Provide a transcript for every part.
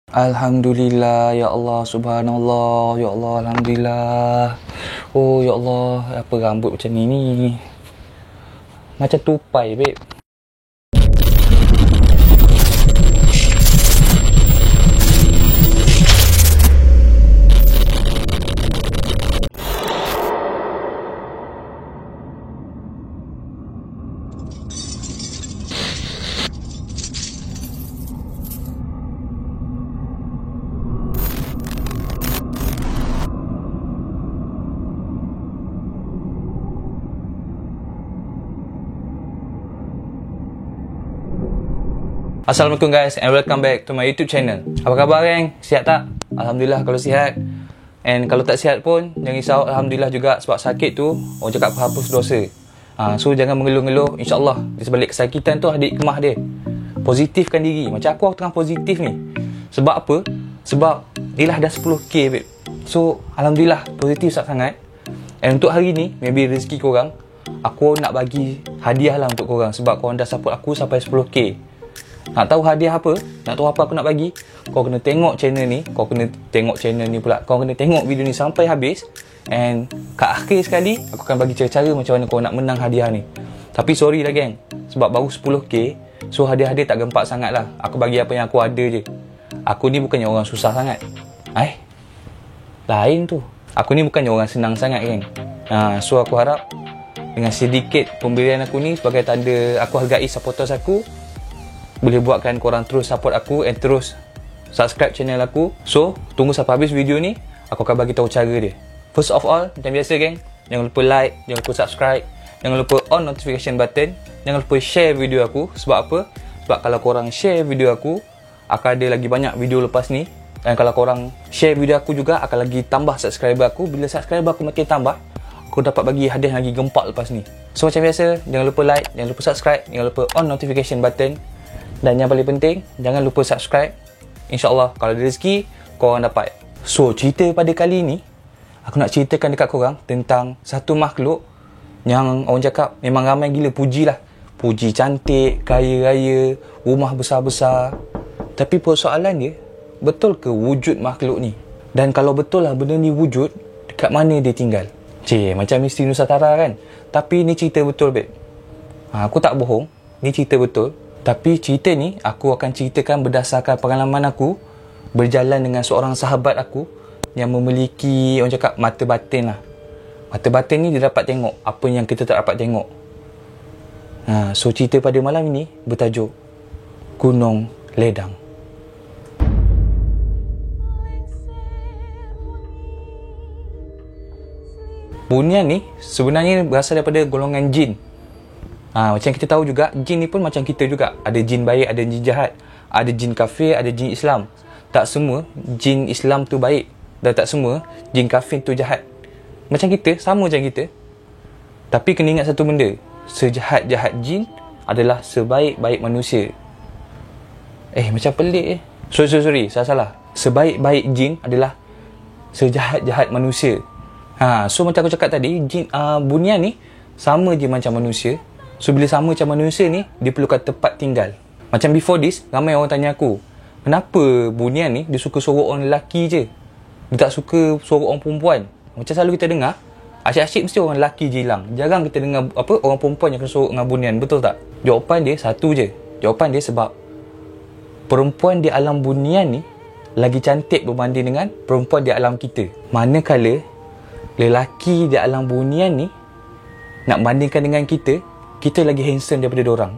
Alhamdulillah, ya Allah, subhanallah, ya Allah, alhamdulillah. Oh, ya Allah, apa rambut macam ni? Macam tupai, babe. Assalamualaikum guys, and welcome back to my YouTube channel. Apa khabar geng? Sihat tak? Alhamdulillah kalau sihat. And kalau tak sihat pun jangan risau, alhamdulillah juga. Sebab sakit tu orang cakap hapus dosa. So jangan mengeluh-ngeluh. InsyaAllah di sebalik kesakitan tu ada hikmah dia. Positifkan diri. Macam aku tengah positif ni. Sebab apa? Sebab ialah dah 10k babe. So alhamdulillah positif sangat. And untuk hari ni, maybe rezeki korang, aku nak bagi hadiah lah untuk korang. Sebab korang dah support aku sampai 10k. Nak tahu hadiah apa? Nak tahu apa aku nak bagi? Kau kena tengok channel ni. Kau kena tengok video ni sampai habis. And kat akhir sekali aku akan bagi cara-cara macam mana kau nak menang hadiah ni. Tapi sorry lah geng, sebab baru 10k, so hadiah-hadiah tak gempak sangat lah. Aku bagi apa yang aku ada je. Aku ni bukannya orang susah sangat. Lain tu. Aku ni bukannya orang senang sangat geng. So aku harap dengan sedikit pemberian aku ni sebagai tanda aku hargai supporters aku, boleh buatkan korang terus support aku and terus subscribe channel aku. So, tunggu sampai habis video ni, aku akan bagi tahu cara dia. First of all, macam biasa geng, jangan lupa like, jangan lupa subscribe, jangan lupa on notification button, jangan lupa share video aku. Sebab apa? Sebab kalau korang share video aku, akan ada lagi banyak video lepas ni. Dan kalau korang share video aku juga, akan lagi tambah subscriber aku. Bila subscriber aku makin tambah, aku dapat bagi hadiah lagi gempak lepas ni. So, macam biasa, jangan lupa like, jangan lupa subscribe, jangan lupa on notification button. Dan yang paling penting, jangan lupa subscribe. InsyaAllah kalau ada rezeki, korang dapat. So, cerita pada kali ni, aku nak ceritakan dekat korang tentang satu makhluk yang orang cakap memang ramai gila puji lah. Puji cantik, kaya raya, rumah besar-besar. Tapi persoalan dia, betul ke wujud makhluk ni? Dan kalau betul lah benda ni wujud, dekat mana dia tinggal? Macam misteri Nusantara kan? Tapi ni cerita betul babe. Aku tak bohong, ni cerita betul. Tapi cerita ni aku akan ceritakan berdasarkan pengalaman aku berjalan dengan seorang sahabat aku yang memiliki, orang cakap, mata batin lah. Mata batin ni dia dapat tengok apa yang kita tak dapat tengok. So cerita pada malam ini bertajuk Gunung Ledang. Bunian ni sebenarnya berasal daripada golongan jin. Macam kita tahu juga, jin ni pun macam kita juga. Ada jin baik, ada jin jahat. Ada jin kafir, ada jin Islam. Tak semua jin Islam tu baik. Dan tak semua jin kafir tu jahat. Macam kita, sama macam kita. Tapi kena ingat satu benda. Sejahat-jahat jin adalah sebaik-baik manusia. Macam pelik Sorry, salah. Sebaik-baik jin adalah sejahat-jahat manusia. So macam aku cakap tadi, jin bunian ni sama je macam manusia. So bila sama macam manusia ni, dia perlukan tempat tinggal. Macam before this, ramai orang tanya aku, kenapa bunian ni dia suka sorok orang lelaki je, dia tak suka sorok orang perempuan? Macam selalu kita dengar, asyik-asyik mesti orang lelaki je hilang. Jarang kita dengar orang perempuan yang kena sorok dengan bunian. Betul tak? Jawapan dia satu je. Jawapan dia sebab perempuan di alam bunian ni lagi cantik berbanding dengan perempuan di alam kita. Manakala lelaki di alam bunian ni nak bandingkan dengan kita lagi handsome daripada diorang.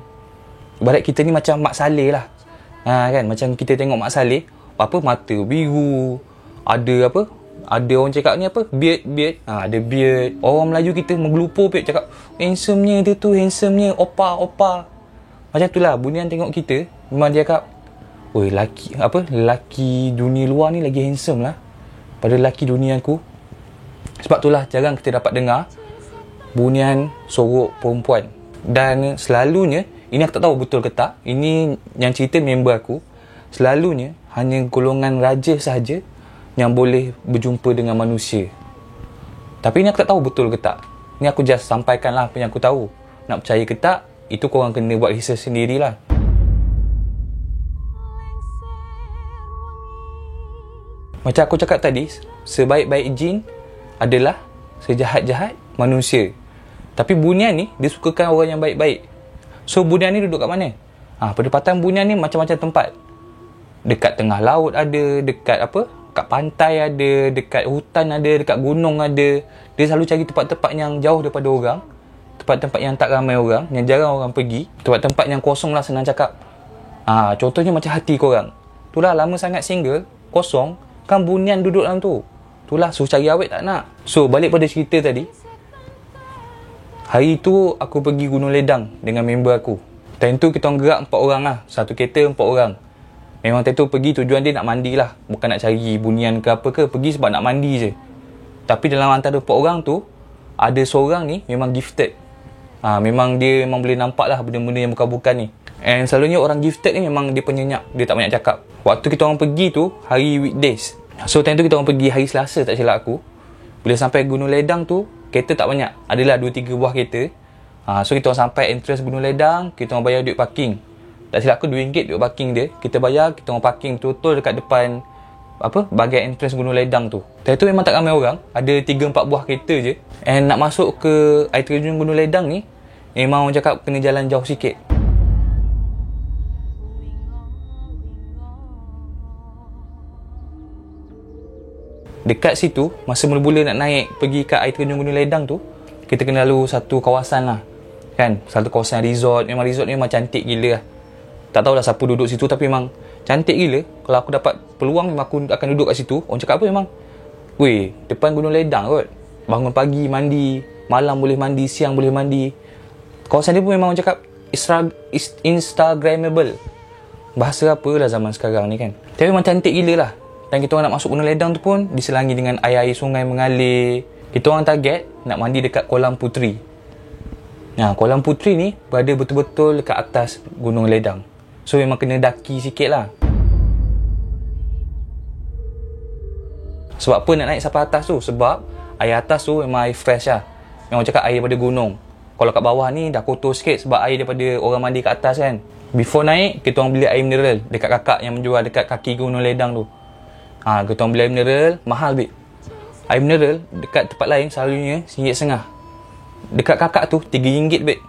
Ibarat kita ni macam Mak Saleh lah. Kan, macam kita tengok Mak Saleh, mata biru, ada orang cakap ni beard. Ada beard. Orang Melayu kita menggelupur cakap handsome-nya dia tu, handsome-nya opa. Macam tu lah bunian tengok kita, memang dia cakap, oi lelaki dunia luar ni lagi handsome lah pada lelaki dunia aku. Sebab itulah jarang kita dapat dengar bunian sorok perempuan. Dan selalunya, ini aku tak tahu betul ke tak, ini yang cerita member aku, selalunya hanya golongan raja sahaja yang boleh berjumpa dengan manusia. Tapi ini aku tak tahu betul ke tak. Ini aku just sampaikan lah apa yang aku tahu. Nak percaya ke tak, itu korang kena buat research sendirilah. Macam aku cakap tadi, sebaik-baik jin adalah sejahat-jahat manusia. Tapi Bunyan ni, dia sukakan orang yang baik-baik. So Bunyan ni duduk kat mana? Pendapatan Bunyan ni macam-macam tempat. Dekat tengah laut ada, dekat kat pantai ada, dekat hutan ada, dekat gunung ada. Dia selalu cari tempat-tempat yang jauh daripada orang, tempat-tempat yang tak ramai orang, yang jarang orang pergi, tempat-tempat yang kosong lah, senang cakap. Contohnya macam hati korang. Itulah, lama sangat single, kosong, kan Bunyan duduk dalam tu. Itulah, suruh cari awet tak nak. So balik pada cerita tadi, hari tu aku pergi Gunung Ledang dengan member aku. Time tu kita orang gerak 4 orang lah, satu kereta 4 orang. Memang time tu pergi tujuan dia nak mandi lah, bukan nak cari bunian ke apa ke, pergi sebab nak mandi je. Tapi dalam antara 4 orang tu, ada seorang ni memang gifted. Memang dia memang boleh nampak lah benda-benda yang bukan-bukan ni. And selalunya orang gifted ni memang dia penyenyap, dia tak banyak cakap. Waktu kita orang pergi tu, hari weekdays. So time tu kita orang pergi hari Selasa tak silap aku. Bila sampai Gunung Ledang tu, kereta tak banyak, adalah 2-3 buah kereta. So kita orang sampai entrance Gunung Ledang, kita orang bayar duit parking. Tak silap aku RM2 duit parking dia. Kita bayar, kita orang parking betul-betul dekat depan bahagian entrance Gunung Ledang tu. Time tu memang tak ramai orang, ada 3-4 buah kereta je. And nak masuk ke air terjun Gunung Ledang ni, memang orang cakap kena jalan jauh sikit. Dekat situ, masa mula-mula nak naik pergi kat air terjun Gunung Ledang tu, kita kena lalu satu kawasan lah, kan? Satu kawasan resort. Memang resort ni memang cantik gila lah. Tak tahulah siapa duduk situ, tapi memang cantik gila. Kalau aku dapat peluang, memang aku akan duduk kat situ. Orang cakap apa memang, weh, depan Gunung Ledang kot. Bangun pagi mandi, malam boleh mandi, siang boleh mandi. Kawasan dia pun memang orang cakap Instagramable. Bahasa apa lah zaman sekarang ni kan. Tapi memang cantik gila lah. Dan kita orang nak masuk Gunung Ledang tu pun diselangi dengan air-air sungai mengalir. Kita orang target nak mandi dekat Kolam Puteri. Kolam Puteri ni berada betul-betul dekat atas Gunung Ledang. So memang kena daki sikit lah. Sebab apa nak naik sampai atas tu? Sebab air atas tu memang air fresh lah. Memang cakap air daripada gunung. Kalau kat bawah ni dah kotor sikit sebab air daripada orang mandi kat atas kan. Before naik, kita orang beli air mineral dekat kakak yang menjual dekat kaki Gunung Ledang tu. Kita orang beli air mineral, mahal bit. Air mineral dekat tempat lain selalunya RM1.50. Dekat kakak tu RM3 bit.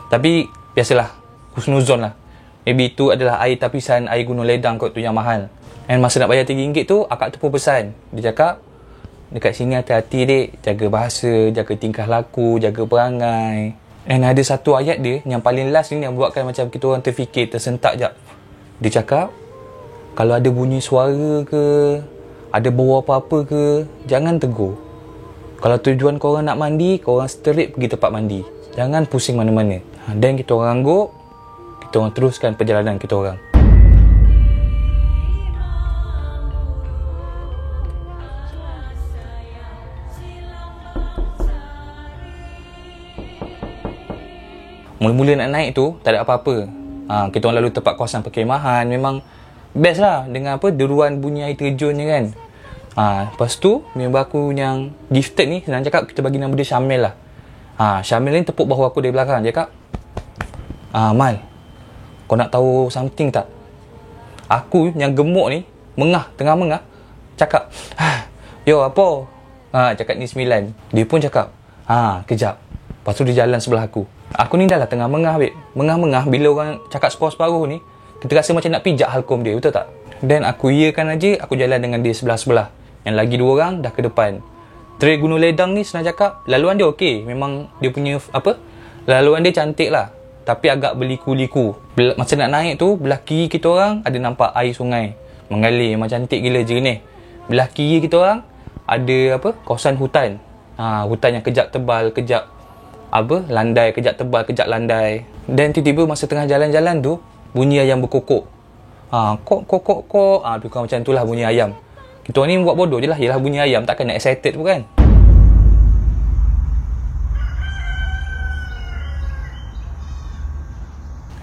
Tapi biasalah, husnuzon lah. Maybe itu adalah air tapisan air Gunung Ledang kot tu yang mahal. And masa nak bayar RM3 tu, akak tu pun pesan. Dia cakap, dekat sini hati-hati dek, jaga bahasa, jaga tingkah laku, jaga perangai. And ada satu ayat dia yang paling last ni yang buatkan macam kita orang terfikir, tersentak jap. Dia cakap, kalau ada bunyi suara ke, ada bau apa-apa ke, jangan tegur. Kalau tujuan korang nak mandi, korang straight pergi tempat mandi. Jangan pusing mana-mana. Dan kita orang angguk, kita orang teruskan perjalanan kita orang. Mula-mula nak naik tu, tak ada apa-apa. Kita orang lalu tempat kawasan perkemahan. Memang best lah dengan deruan bunyi air terjunnya kan. Lepas tu, member aku yang gifted ni, senang cakap kita bagi nama dia Syamil lah. Syamil ni tepuk bahu aku dari belakang. Dia cakap, Mal, kau nak tahu something tak? Aku yang gemuk ni, tengah mengah, cakap, yo apa? Cakap ni 9. Dia pun cakap, kejap. Lepas tu dia jalan sebelah aku. Aku ni dah lah tengah mengah, babe. Mengah-mengah, bila orang cakap separuh-separuh ni, kita rasa macam nak pijak halkom dia, betul tak? Dan aku iakan aja, aku jalan dengan dia sebelah-sebelah. Yang lagi 2 orang dah ke depan. Trail Gunung Ledang ni senang cakap, laluan dia okey. Memang dia punya laluan dia cantik lah. Tapi agak berliku-liku. Masa nak naik tu, belah kiri kita orang ada nampak air sungai mengalir, memang cantik gila jernih. Belah kiri kita orang ada kawasan hutan. Hutan yang kejap tebal, kejap landai, kejap tebal, kejap landai. Dan tiba-tiba masa tengah jalan-jalan tu, bunyi ayam berkokok. Kok. Lebih kurang macam tu lah bunyi ayam. Kita orang ni buat bodoh je lah. Yelah bunyi ayam, takkan nak excited pun kan.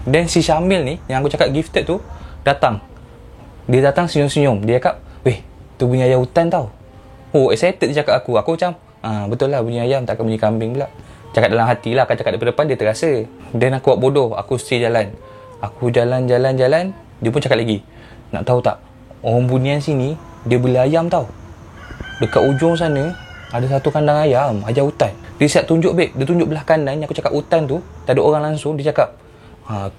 Dan si Syamil ni, yang aku cakap gifted tu, datang. Dia datang senyum-senyum. Dia cakap, weh, tu bunyi ayam hutan tau. Oh, excited dia cakap aku. Aku macam, betul lah bunyi ayam, takkan bunyi kambing pula. Cakap dalam hati lah, kan cakap daripada depan dia terasa. Dan aku buat bodoh, aku stay jalan. Aku jalan. Dia pun cakap lagi, nak tahu tak, orang Bunian sini dia beli ayam tau. Dekat ujung sana ada satu kandang ayam, ajar hutan. Dia siap tunjuk babe, dia tunjuk belah kanan. Aku cakap hutan tu, tak ada orang langsung. Dia cakap,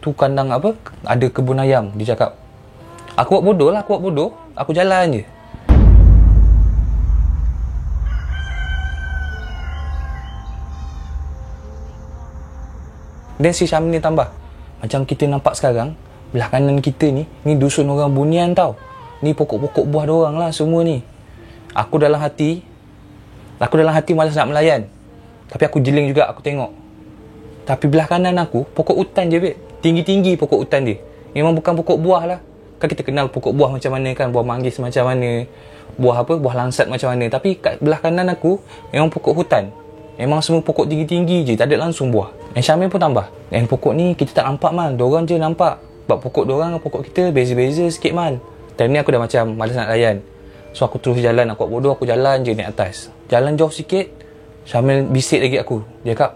tu kandang apa, ada kebun ayam. Dia cakap, aku buat bodoh lah, aku jalan je. Dan si Syamil ni tambah, macam kita nampak sekarang, belah kanan kita ni dusun orang Bunian tau. Ni pokok-pokok buah dorang lah semua ni. Aku dalam hati malas nak melayan. Tapi aku jeling juga, aku tengok. Tapi belah kanan aku, pokok hutan je babe. Tinggi-tinggi pokok hutan dia. Memang bukan pokok buah lah. Kan kita kenal pokok buah macam mana kan, buah manggis macam mana, buah langsat macam mana. Tapi kat belah kanan aku, memang pokok hutan. Memang semua pokok tinggi-tinggi je, tak ada langsung buah. Dan Syamil pun tambah, dan pokok ni kita tak nampak mal, dorang je nampak. Sebab pokok dorang dengan pokok kita beza-beza sikit mal. Time ni aku dah macam malas nak layan. So aku terus jalan, aku buat bodoh, aku jalan je naik atas. Jalan jauh sikit, Syamil bisik lagi aku. Dia cakap,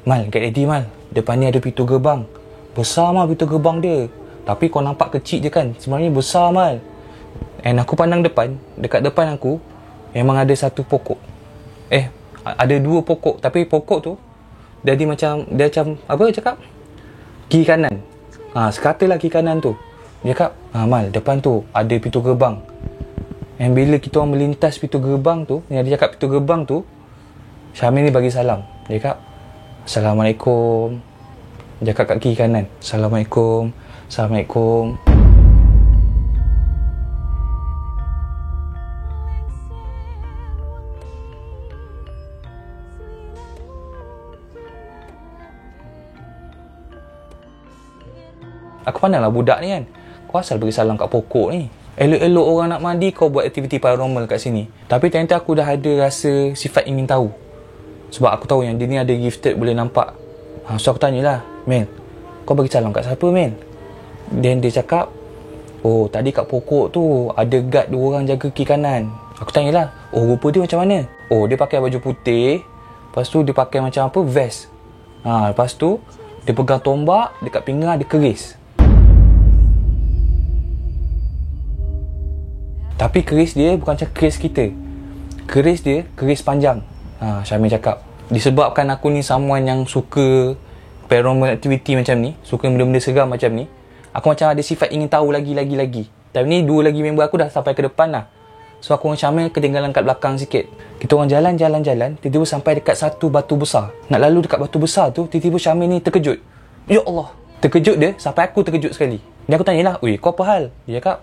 Mal, get ready Mal, depan ni ada pintu gerbang. Besar Mal pintu gerbang dia. Tapi kau nampak kecil je kan, sebenarnya besar Mal. And aku pandang depan, dekat depan aku memang ada satu pokok. Ada dua pokok, tapi pokok tu dia macam apa cakap? Kiri kanan. Sekatalah kiri kanan tu. Dia cakap, Mal, depan tu ada pintu gerbang. And bila kita orang melintas pintu gerbang tu, yang dia cakap pintu gerbang tu, Syamil ni bagi salam. Dia cakap, Assalamualaikum. Dia cakap kat kiri kanan, Assalamualaikum. Assalamualaikum. Aku pandanglah budak ni kan, kau asal bagi salam kat pokok ni. Elok-elok orang nak mandi, kau buat aktiviti paranormal kat sini. Tapi ternyata aku dah ada rasa sifat ingin tahu. Sebab aku tahu yang dia ni ada gifted, boleh nampak. So aku tanyalah, Mel, kau bagi salam kat siapa Mel? Dan dia cakap, tadi kat pokok tu ada guard 2 orang jaga kiri kanan. Aku tanyalah, rupa dia macam mana? Dia pakai baju putih. Lepas tu dia pakai macam apa, vest. Lepas tu dia pegang tombak, dekat pinggang ada keris. Tapi keris dia bukan macam keris kita. Keris dia, keris panjang. Syamil cakap, disebabkan aku ni someone yang suka paranormal activity macam ni, suka benda-benda seram macam ni, aku macam ada sifat ingin tahu lagi. Tapi ni 2 lagi member aku dah sampai ke depan lah. So aku dengan Syamil ketinggalan kat belakang sikit. Kita orang jalan, tiba-tiba sampai dekat satu batu besar. Nak lalu dekat batu besar tu, tiba-tiba Syamil ni terkejut. Ya Allah, terkejut dia sampai aku terkejut sekali. Dia aku tanyalah, kau apa hal? Dia cakap,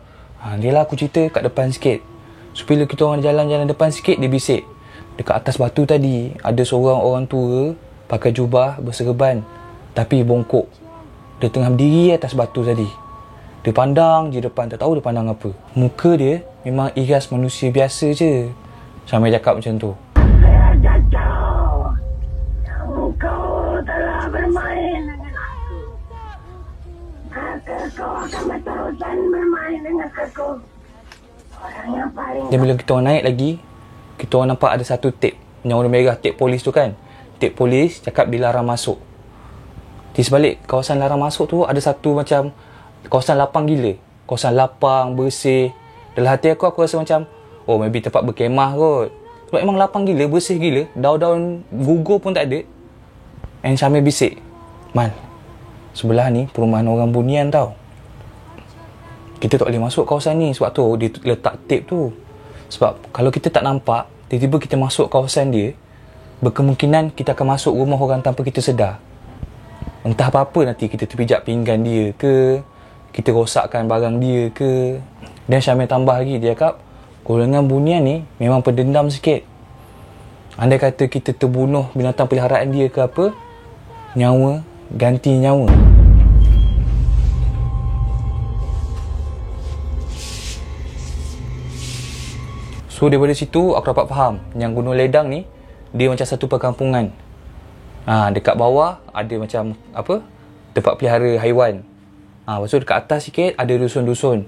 dia lah aku cerita kat depan sikit. So bila kita orang jalan-jalan depan sikit, dia bisik, dekat atas batu tadi ada seorang orang tua pakai jubah berserban tapi bongkok. Dia tengah berdiri atas batu tadi. Dia pandang je depan, tak tahu dia pandang apa. Muka dia memang iras manusia biasa je. Syamil cakap macam tu. Saya jatuh. Kau telah bermain dengan aku. Maka kau akan berterusan bermain dengan aku. Orang yang paling... Dan bila kita orang naik lagi, kita orang nampak ada satu tape yang warna merah, tape polis tu kan. Tape polis cakap dilarang masuk. Di sebalik kawasan larang masuk tu ada satu macam kawasan lapang gila. Kawasan lapang, bersih. Dalam hati aku rasa macam, maybe tempat berkemah kot. Sebab memang lapang gila, bersih gila. Daun-daun gugur pun tak ada. And Syamil bisik, Mal, sebelah ni perumahan orang Bunian tau. Kita tak boleh masuk kawasan ni. Sebab tu dia letak tape tu. Sebab kalau kita tak nampak, tiba-tiba kita masuk kawasan dia, berkemungkinan kita akan masuk rumah orang tanpa kita sedar. Entah apa-apa nanti kita terpijak pinggan dia ke, kita rosakkan barang dia ke. Dan Syamil tambah lagi, dia cakap golongan Bunian ni memang pendendam sikit. Andai kata kita terbunuh binatang peliharaan dia ke apa, nyawa ganti nyawa. So daripada situ aku dapat faham yang Gunung Ledang ni dia macam satu perkampungan. Dekat bawah ada macam apa, tempat pelihara haiwan. Lepas tu dekat atas sikit ada dusun-dusun.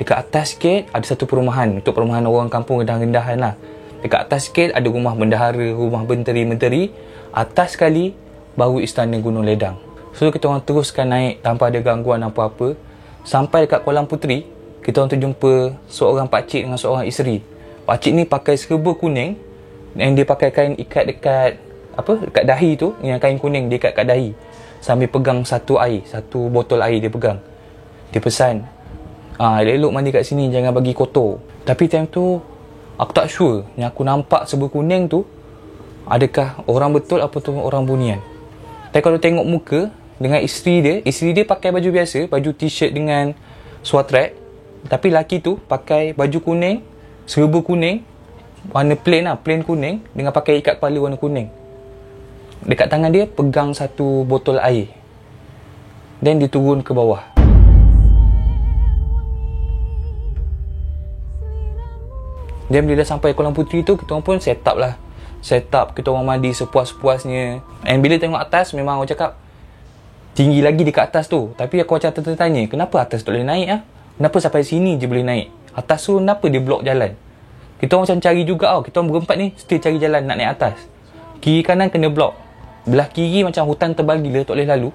Dekat atas sikit ada satu perumahan, untuk perumahan orang kampung rendah-rendahan lah. Dekat atas sikit ada rumah bendahara, rumah menteri-menteri. Atas sekali baru istana Gunung Ledang. So kita orang teruskan naik tanpa ada gangguan apa-apa sampai dekat Kolam Puteri. kita orang terjumpa seorang pakcik dengan seorang isteri. Pakcik ni pakai serba kuning dan dia pakai kain ikat dekat dekat dahi tu, yang kain kuning dia ikat kat dahi, sambil pegang satu botol air dia pegang. Dia pesan, elok mandi kat sini, jangan bagi kotor. Tapi time tu aku tak sure yang aku nampak serba kuning tu adakah orang betul atau tu orang bunian. Tapi kalau tengok muka dengan isteri dia pakai baju biasa, baju t-shirt dengan sweater, tapi laki tu pakai baju kuning, serba kuning, warna plain kuning, dengan pakai ikat kepala warna kuning. Dekat tangan dia pegang satu botol air, dan dia turun ke bawah. Dan bila dah sampai Kolam Puteri tu, kita orang pun set up, kita orang mandi sepuas-puasnya. And bila tengok atas, memang orang cakap tinggi lagi dekat atas tu. Tapi aku macam tertanya, kenapa atas tak boleh naik Kenapa sampai sini je boleh naik? Atas tu kenapa dia blok jalan? Kita orang macam cari juga kita orang berempat ni still cari jalan nak naik atas. Kiri kanan kena blok. Belah kiri macam hutan tebal gila, tak boleh lalu.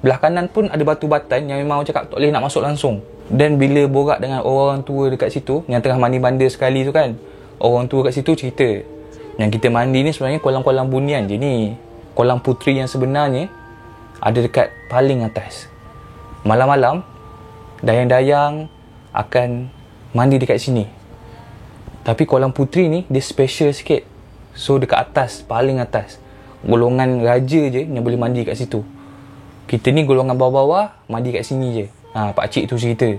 Belah kanan pun ada batu batan yang memang orang cakap tak boleh nak masuk langsung. Dan bila borak dengan orang tua dekat situ, yang tengah mandi bandar sekali tu kan, orang tua kat situ cerita, yang kita mandi ni sebenarnya kolam-kolam bunian je ni. Kolam Puteri yang sebenarnya ada dekat paling atas. Malam-malam dayang-dayang akan mandi dekat sini. Tapi Kolam Puteri ni dia special sikit. So dekat atas, paling atas, golongan raja je yang boleh mandi kat situ. Kita ni golongan bawah-bawah, mandi kat sini je. Pakcik tu cerita.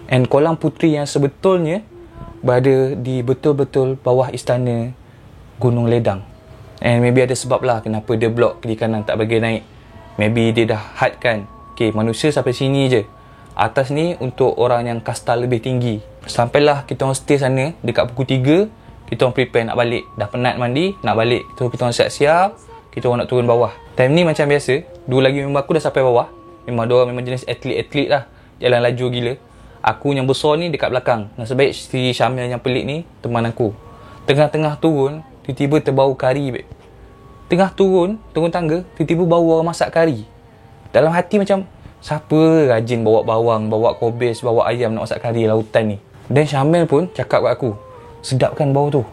And Kolam Puteri yang sebetulnya berada di betul-betul bawah istana Gunung Ledang. And maybe ada sebab lah kenapa dia blok kiri kanan tak bagi naik. Maybe dia dah hadkan, okay, manusia sampai sini je. Atas ni untuk orang yang kasta lebih tinggi. Sampailah kita orang stay sana dekat pukul 3. Kita orang prepare nak balik. Dah penat mandi, nak balik. So kita orang siap-siap, kita orang nak turun bawah. Time ni macam biasa, dua lagi member aku dah sampai bawah. Memang diorang memang jenis atlet-atlet lah, jalan laju gila. Aku yang besar ni dekat belakang. Nasib baik si Syamil yang pelik ni teman aku. Tengah-tengah turun, tiba-tiba terbau kari, babe. Tengah turun tangga, tiba-tiba bau orang masak kari. Dalam hati macam, siapa rajin bawa bawang, bawa kobis, bawa ayam nak masak kari lautan ni? Dan Syamil pun cakap kat aku, sedapkan bau tu.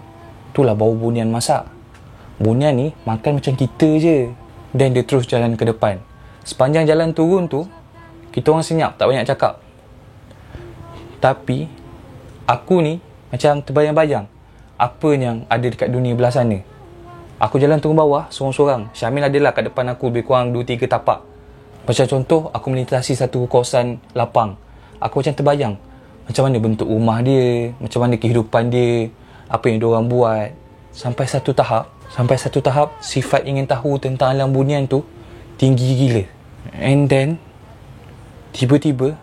Itulah bau bunian masak. Bunian ni makan macam kita je. Dan dia terus jalan ke depan. Sepanjang jalan turun tu, kita orang senyap, tak banyak cakap. Tapi aku ni macam terbayang-bayang apa yang ada dekat dunia belah sana. Aku jalan turun bawah sorang-sorang. Syamil adalah kat depan aku lebih kurang 2-3 tapak. Macam contoh, aku melintasi satu kawasan lapang. Aku macam terbayang macam mana bentuk rumah dia, macam mana kehidupan dia, apa yang diorang buat. Sampai satu tahap sifat ingin tahu tentang alam bunian tu tinggi gila. And then tiba-tiba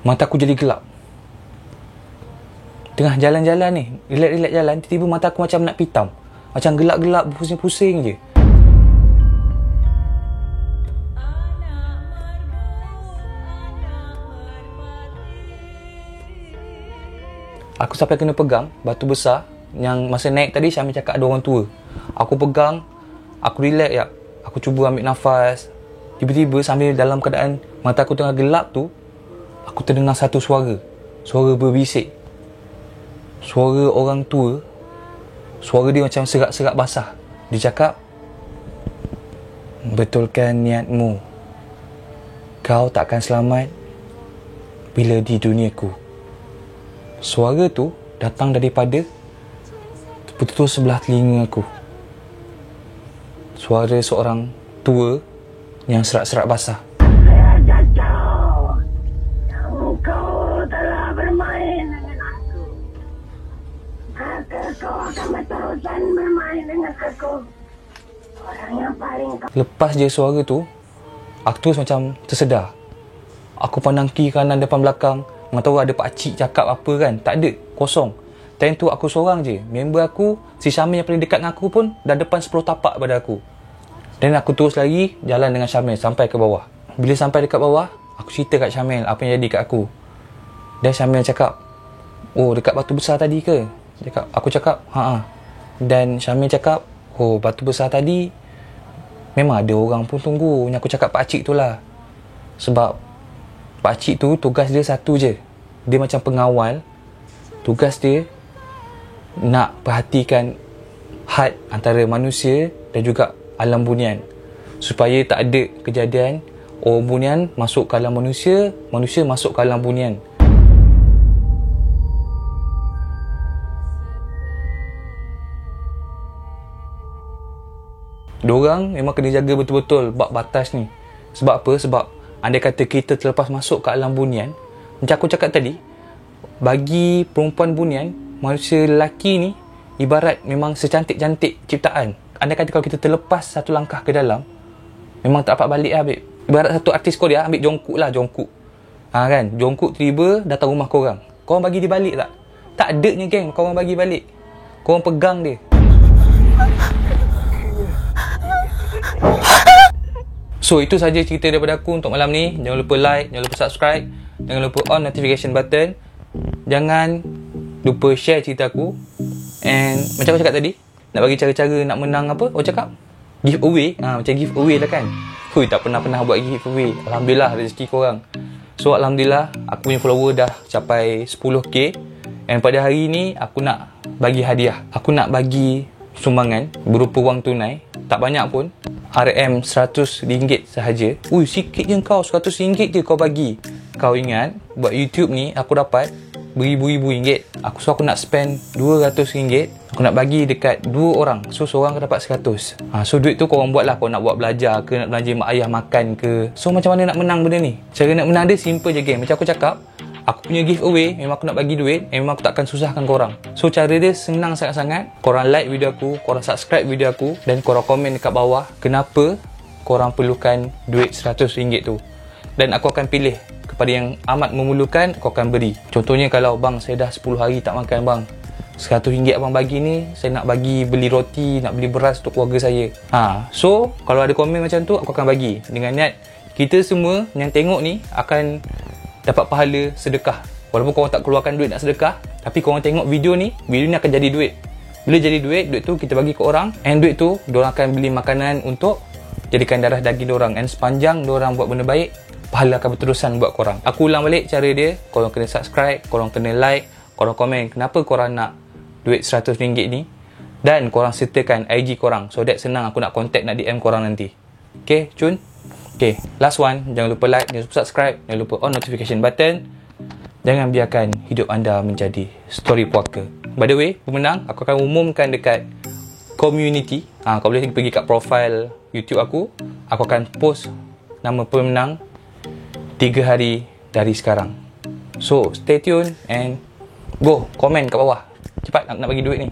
mata aku jadi gelap. Tengah jalan-jalan ni, relax-relax jalan, tiba-tiba mata aku macam nak pitam. Macam gelap-gelap, pusing-pusing je. Aku sampai kena pegang batu besar yang masa naik tadi Syamil cakap ada orang tua. Aku pegang, aku relax ya. Aku cuba ambil nafas. Tiba-tiba sambil dalam keadaan mata aku tengah gelap tu, aku terdengar satu suara. Suara berbisik. Suara orang tua. Suara dia macam serak-serak basah. Dia cakap, betulkan niatmu. Kau takkan selamat bila di duniaku. Suara tu datang daripada betul-betul sebelah telinga aku. Suara seorang tua yang serak-serak basah. Saya jajah. Engkau telah bermain dengan aku. Maka kau akan berterusan bermain dengan aku. Orang yang paling Lepas je suara tu, aku terus macam tersedar. Aku pandang kiri kanan depan belakang. Mana tahu ada pakcik cakap apa kan. Tak ada, kosong. Time tu aku seorang je. Member aku, si Syamil yang paling dekat dengan aku pun dah depan 10 tapak pada aku. Dan aku terus lagi jalan dengan Syamil sampai ke bawah. Bila sampai dekat bawah, aku cerita kat Syamil apa yang jadi kat aku. Dan Syamil cakap, oh dekat batu besar tadi ke? Aku cakap, ha. Dan Syamil cakap, oh, batu besar tadi memang ada orang pun tunggu. Yang aku cakap pakcik tu lah. Sebab pakcik tu tugas dia satu je. Dia macam pengawal. Tugas dia nak perhatikan had antara manusia dan juga alam bunian, supaya tak ada kejadian orang bunian masuk ke alam manusia, manusia masuk ke alam bunian. Diorang memang kena jaga betul-betul bab batas ni. Sebab apa? Sebab andai kata kita terlepas masuk ke alam bunian, macam aku cakap tadi, bagi perempuan bunian, manusia lelaki ni ibarat memang secantik-cantik ciptaan. Andai kata kalau kita terlepas satu langkah ke dalam, memang tak dapat balik lah, babe. Ibarat satu artis Korea ambil Jungkook lah, Jungkook. Kan, Jungkook tiba datang rumah korang. Korang bagi dia balik tak? Tak adanya, geng, korang bagi balik. Korang pegang dia. So, itu saja cerita daripada aku untuk malam ni. Jangan lupa like, jangan lupa subscribe, jangan lupa on notification button. Jangan lupa share cerita aku. And macam aku cakap tadi, nak bagi cara-cara nak menang apa? Aku cakap giveaway. Macam giveaway lah kan. Hui, tak pernah buat giveaway. Alhamdulillah rezeki korang. So, Alhamdulillah aku punya follower dah capai 10k. And pada hari ni aku nak bagi hadiah. Aku nak bagi sumbangan berupa wang tunai. Tak banyak pun, RM RM100 sahaja. Ui, sikit je kau, RM100 je kau bagi. Kau ingat, buat YouTube ni aku dapat beribu-ribu ringgit. Aku nak spend RM200. Aku nak bagi dekat 2 orang. So, seorang akan dapat 100. So, duit tu korang buat lah. Kau nak buat belajar ke, nak belanja mak ayah makan ke. So, macam mana nak menang benda ni? Cara nak menang dia simple je, geng. Macam aku cakap, aku punya giveaway, memang aku nak bagi duit, memang aku takkan susahkan korang. So, cara dia senang sangat-sangat. Korang like video aku, korang subscribe video aku, dan korang komen dekat bawah kenapa korang perlukan duit RM100 tu. Dan aku akan pilih kepada yang amat memerlukan, aku akan beri. Contohnya kalau, bang, saya dah 10 hari tak makan, bang. RM100 abang bagi ni, saya nak bagi beli roti, nak beli beras untuk keluarga saya. So, kalau ada komen macam tu, aku akan bagi. Dengan niat, kita semua yang tengok ni akan dapat pahala sedekah. Walaupun korang tak keluarkan duit nak sedekah, tapi korang tengok video ni akan jadi duit. Bila jadi duit tu kita bagi ke orang, and duit tu diorang akan beli makanan untuk jadikan darah daging diorang. And sepanjang diorang buat benda baik, pahala akan berterusan buat korang. Aku ulang balik cara dia. Korang kena subscribe, korang kena like, korang komen kenapa korang nak duit RM100 ni, dan korang sertakan IG korang, so that senang aku nak contact, nak DM korang nanti. Okay, cun? Okay, last one, jangan lupa like, jangan lupa subscribe, jangan lupa on notification button. Jangan biarkan hidup anda menjadi story puaka. By the way, pemenang aku akan umumkan dekat community. Kau boleh pergi kat profile YouTube aku akan post nama pemenang 3 hari dari sekarang. So, stay tune and go komen kat bawah. Cepat, nak bagi duit ni.